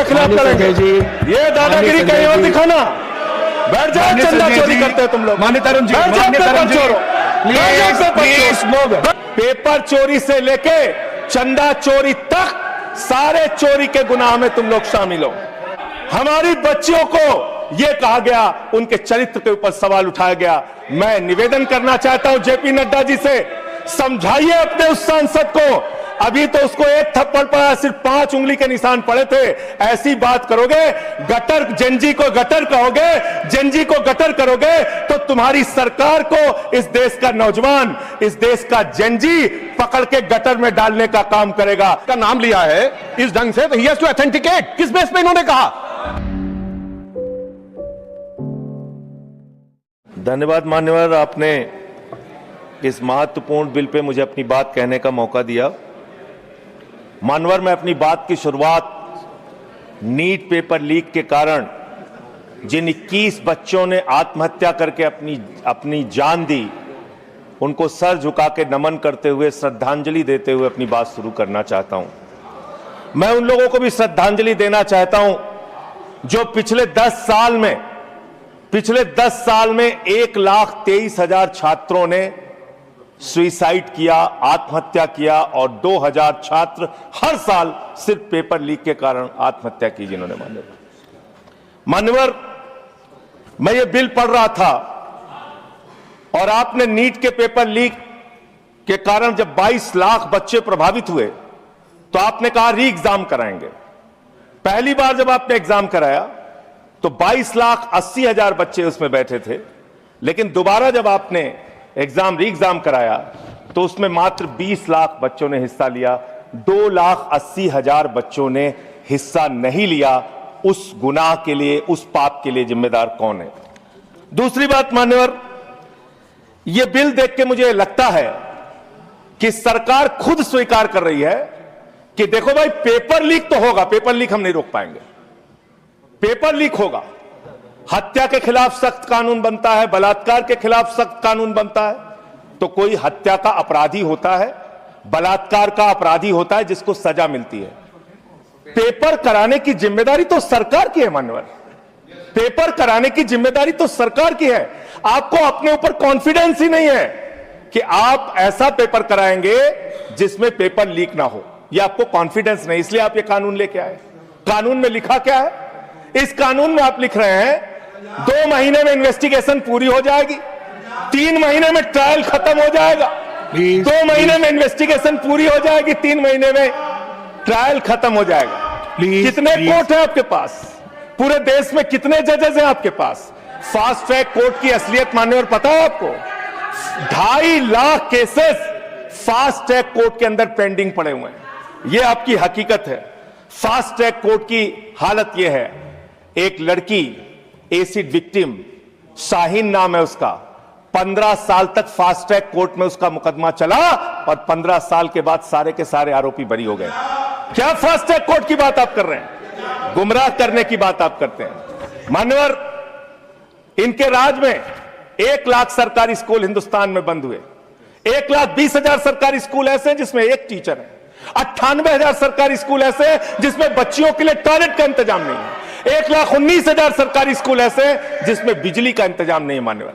खिलाफ लड़ेंगे। ये दादागिरी कहीं और दिखाना। बैठ जाओ, चंदा चोरी करते हो तुम लोग। माननीय तरुण जी, बैठ जाओ, पेपर चोरो। प्लीज पेपर चोरी से लेके चंदा चोरी तक सारे चोरी के गुनाह में तुम लोग शामिल हो। हमारी बच्चियों को यह कहा गया, उनके चरित्र के ऊपर सवाल उठाया गया। मैं निवेदन करना चाहता हूं जेपी नड्डा जी से, समझाइए अपने उस सांसद को। अभी तो उसको एक थप्पड़ पड़ा, सिर्फ 5 उंगली के निशान पड़े थे। ऐसी बात करोगे, गटर जेनजी को गटर कहोगे, जेनजी को गटर करोगे, तो तुम्हारी सरकार को इस देश का नौजवान, इस देश का जेनजी पकड़ के गटर में डालने का काम करेगा। का नाम लिया है इस ढंग से, तो ही हैज टू ऑथेंटिकेट। किस बेस पे इन्होंने कहा? धन्यवाद मान्यवर, आपने इस महत्वपूर्ण बिल पे मुझे अपनी बात कहने का मौका दिया। मान्यवर, मैं अपनी बात की शुरुआत नीट पेपर लीक के कारण जिन 21 बच्चों ने आत्महत्या करके अपनी जान दी, उनको सर झुका के नमन करते हुए, श्रद्धांजलि देते हुए अपनी बात शुरू करना चाहता हूं। मैं उन लोगों को भी श्रद्धांजलि देना चाहता हूं जो पिछले 10 साल में 1,23,000 छात्रों ने सुइसाइड किया, आत्महत्या किया, और 2,000 छात्र हर साल सिर्फ पेपर लीक के कारण आत्महत्या की जिन्होंने। मान्यवर, मैं ये बिल पढ़ रहा था और आपने नीट के पेपर लीक के कारण जब 22 लाख बच्चे प्रभावित हुए तो आपने कहा री एग्जाम कराएंगे। पहली बार जब आपने एग्जाम कराया तो 22,80,000 बच्चे उसमें बैठे थे, लेकिन दोबारा जब आपने री एग्जाम कराया तो उसमें मात्र 20 लाख बच्चों ने हिस्सा लिया। 2,80,000 बच्चों ने हिस्सा नहीं लिया। उस गुनाह के लिए, उस पाप के लिए जिम्मेदार कौन है? दूसरी बात मान्यवर, यह बिल देख के मुझे लगता है कि सरकार खुद स्वीकार कर रही है कि देखो भाई, पेपर लीक तो होगा, पेपर लीक हम नहीं रोक पाएंगे, पेपर लीक होगा। हत्या के खिलाफ सख्त कानून बनता है, बलात्कार के खिलाफ सख्त कानून बनता है। तो कोई हत्या का अपराधी होता है, बलात्कार का अपराधी होता है जिसको सजा मिलती है। पेपर कराने की जिम्मेदारी तो सरकार की है मान्यवर, पेपर कराने की जिम्मेदारी तो सरकार की है। आपको अपने ऊपर कॉन्फिडेंस ही नहीं है कि आप ऐसा पेपर कराएंगे जिसमें पेपर लीक ना हो। यह आपको कॉन्फिडेंस नहीं, इसलिए आप ये कानून लेके आए। कानून में लिखा क्या है? इस कानून में आप लिख रहे हैं 2 महीने में इन्वेस्टिगेशन पूरी हो जाएगी, 3 महीने में ट्रायल खत्म हो जाएगा। 2 महीने में इन्वेस्टिगेशन पूरी हो जाएगी, 3 महीने में ट्रायल खत्म हो जाएगा। कितने कोर्ट है आपके पास? पूरे देश में कितने जजेस हैं आपके पास? फास्ट ट्रैक कोर्ट की असलियत मान्यवर पता है आपको? 2.5 lakh cases fast track court के अंदर पेंडिंग पड़े हुए हैं। यह आपकी हकीकत है। फास्ट ट्रैक कोर्ट की हालत यह है, एक लड़की एसिड विक्टिम, शाहीन नाम है उसका, 15 साल तक फास्ट ट्रैक कोर्ट में उसका मुकदमा चला और 15 साल के बाद सारे के सारे आरोपी बरी हो गए। क्या फास्ट ट्रैक कोर्ट की बात आप कर रहे हैं? गुमराह करने की बात आप करते हैं मान्यवर। इनके राज में 1 लाख सरकारी स्कूल हिंदुस्तान में बंद हुए। 1,20,000 सरकारी स्कूल ऐसे हैं जिसमें एक टीचर है। 98,000 सरकारी स्कूल ऐसे हैं जिसमें बच्चियों के लिए टॉयलेट का इंतजाम नहीं है। 1,19,000 सरकारी स्कूल ऐसे हैं जिसमें बिजली का इंतजाम नहीं है मान्यवर।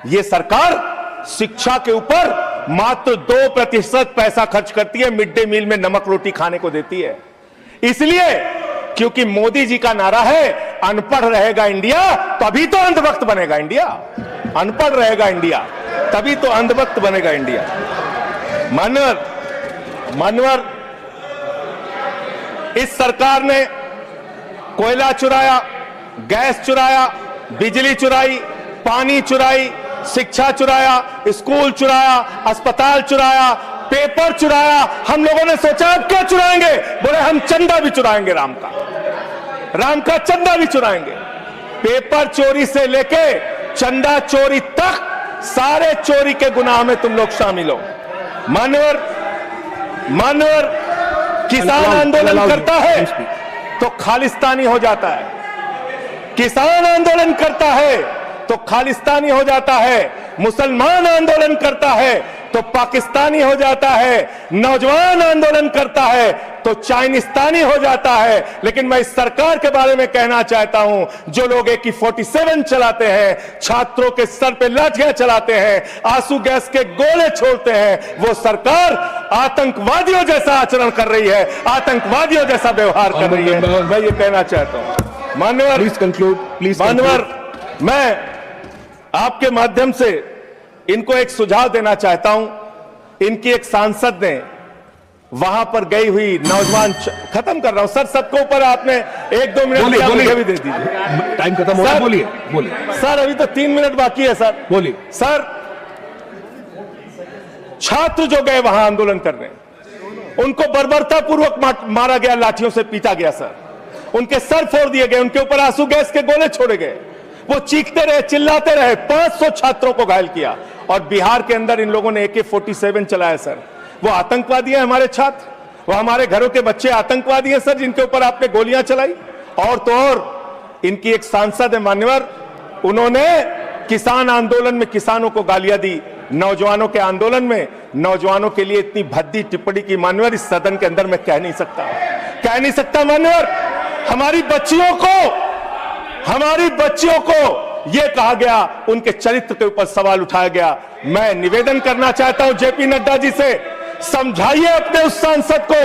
यह सरकार शिक्षा के ऊपर मात्र 2% पैसा खर्च करती है, मिड डे मील में नमक रोटी खाने को देती है। इसलिए क्योंकि मोदी जी का नारा है, अनपढ़ रहेगा इंडिया तभी तो अंधभक्त बनेगा इंडिया। अनपढ़ रहेगा इंडिया तभी तो अंधभक्त बनेगा इंडिया। मान्यवर, इस सरकार ने कोयला चुराया, गैस चुराया, बिजली चुराई, पानी चुराई, शिक्षा चुराया, स्कूल चुराया, अस्पताल चुराया, पेपर चुराया। हम लोगों ने सोचा अब क्या चुराएंगे? बोले हम चंदा भी चुराएंगे, राम का चंदा भी चुराएंगे। पेपर चोरी से लेके चंदा चोरी तक सारे चोरी के गुनाह में तुम लोग शामिल हो। मान्यवर, किसान आंदोलन करता है तो खालिस्तानी हो जाता है। किसान आंदोलन करता है तो खालिस्तानी हो जाता है। मुसलमान आंदोलन करता है तो पाकिस्तानी हो जाता है। नौजवान आंदोलन करता है तो चाइनिस्तानी हो जाता है। लेकिन मैं इस सरकार के बारे में कहना चाहता हूं, जो लोग AK-47 चलाते हैं, छात्रों के सर पे लाठियां चलाते हैं, आंसू गैस के गोले छोड़ते हैं, वो सरकार आतंकवादियों जैसा आचरण कर रही है, आतंकवादियों जैसा व्यवहार कर रही है। मैं ये कहना चाहता हूं। मान्यवर, प्लीज कंक्लूड, प्लीज। मान्यवर, मैं आपके माध्यम से इनको एक सुझाव देना चाहता हूं। इनकी एक सांसद ने वहां पर गई हुई नौजवान, खत्म कर रहा हूं सर, सबको ऊपर आपने 1-2 मिनट दिया, मुझे भी दे दीजिए। टाइम खत्म हो रहा है, बोलिए बोलिए सर, अभी तो 3 मिनट बाकी है सर। बोलिए सर, छात्र जो गए वहां आंदोलन करने, उनको बर्बरतापूर्वक मारा गया, लाठियों से पीटा गया सर, उनके सर फोड़ दिए गए, उनके ऊपर आंसू गैस के गोले छोड़े गए, वो चीखते रहे, चिल्लाते रहे, 500 छात्रों को घायल किया। और बिहार के अंदर इन लोगों ने AK-47 चलाया सर। वो आतंकवादी हैं हमारे छात्र, वो हमारे घरों के बच्चे आतंकवादी हैं सर, जिनके ऊपर आपने गोलियां चलाई। और तो और इनकी एक सांसद है मान्यवर, उन्होंने किसान आंदोलन में किसानों को गालियां दी, नौजवानों के आंदोलन में नौजवानों के लिए इतनी भद्दी टिप्पणी की मान्यवर, इस सदन के अंदर मैं कह नहीं सकता मान्यवर। हमारी बच्चियों को यह कहा गया, उनके चरित्र के ऊपर सवाल उठाया गया। मैं निवेदन करना चाहता हूं JP नड्डा जी से, समझाइए अपने उस सांसद को।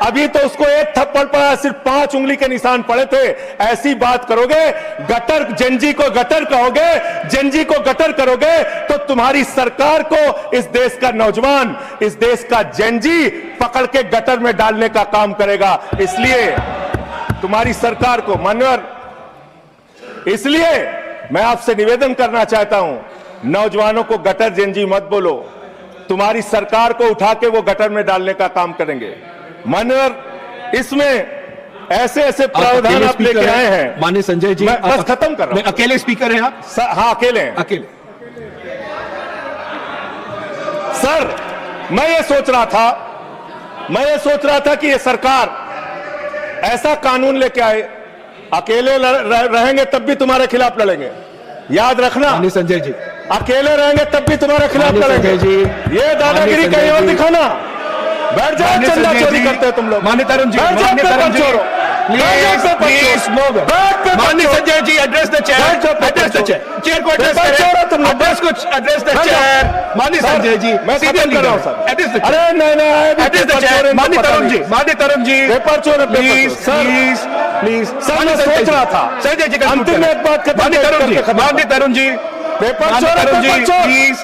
अभी तो उसको एक थप्पड़ पड़ा, सिर्फ 5 उंगली के निशान पड़े थे। ऐसी बात करोगे, गटर जेनजी को गटर कहोगे, जेनजी को गटर करोगे, तो तुम्हारी सरकार को इस देश का नौजवान, इस देश का जेनजी पकड़ के गटर में डालने का काम करेगा। इसलिए तुम्हारी सरकार को मान्यवर, इसलिए मैं आपसे निवेदन करना चाहता हूं, नौजवानों को गटर जेनजी मत बोलो, तुम्हारी सरकार को उठा के वो गटर में डालने का काम करेंगे। मान्यवर, इसमें ऐसे प्रावधान आप लेके आए हैं। माननीय संजय जी, मैं बस खत्म कर रहा हूं। अकेले स्पीकर हैं आप? हाँ, अकेले हैं। अकेले। सर, मैं ये सोच रहा था कि ये सरकार ऐसा कानून लेके आए, अकेले रहेंगे तब भी तुम्हारे खिलाफ लड़ेंगे, याद रखना। माननीय संजय जी, अकेले रहेंगे तब भी तुम्हारे खिलाफ लड़ेंगे। ये दादागिरी कहीं और दिखाना। बैठ जाओ, चंदा चोरी करते हो तुम लोग। माननीय तरुण जी, माननीय Sanjay ji, address the chair, chair को एड्रेस करें, तुम एड्रेस द चेयर। माननीय संजय जी, मैं खत्म कर रहा हूं सर। अरे नहीं, एड्रेस द चेयर। माननीय तरुण जी, पेपर चोर, प्लीज सर, मैं सोच रहा था संजय जी, अंतिम में एक बात, माननीय तरुण जी, पेपर चोर, प्लीज।